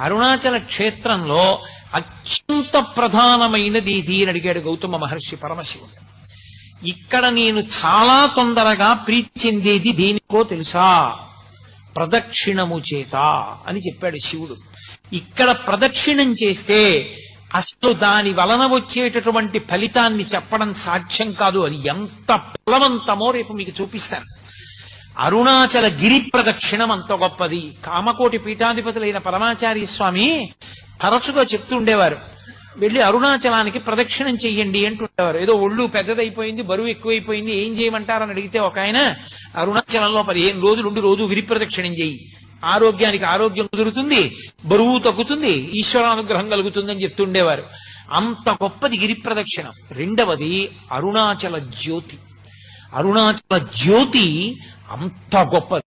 అరుణాచల క్షేత్రంలో అత్యంత ప్రధానమైనది ఇది అని అడిగాడు గౌతమ మహర్షి పరమశివుడు. ఇక్కడ నేను చాలా తొందరగా ప్రీతి చెందేది దేనికో తెలుసా? ప్రదక్షిణము చేత అని చెప్పాడు శివుడు. ఇక్కడ ప్రదక్షిణం చేస్తే అసలు దాని వలన వచ్చేటటువంటి ఫలితాన్ని చెప్పడం సాధ్యం కాదు. అది ఎంత ఫలవంతమో రేపు మీకు చూపిస్తాను. అరుణాచల గిరి ప్రదక్షిణం అంత గొప్పది. కామకోటి పీఠాధిపతులైన పరమాచార్య స్వామి తరచుగా చెప్తుండేవారు, వెళ్ళి అరుణాచలానికి ప్రదక్షిణం చెయ్యండి అంటుండేవారు. ఏదో ఒళ్ళు పెద్దదైపోయింది, బరువు ఎక్కువైపోయింది, ఏం చేయమంటారని అడిగితే ఒక ఆయన, అరుణాచలంలో 15 రోజులు ఉండి రోజు గిరి ప్రదక్షిణం చెయ్యి, ఆరోగ్యానికి ఆరోగ్యం కుదురుతుంది, బరువు తగ్గుతుంది, ఈశ్వరానుగ్రహం కలుగుతుందని చెప్తుండేవారు. అంత గొప్పది గిరి ప్రదక్షిణం. రెండవది అరుణాచల జ్యోతి. అరుణాచల జ్యోతి అంత గొప్పది.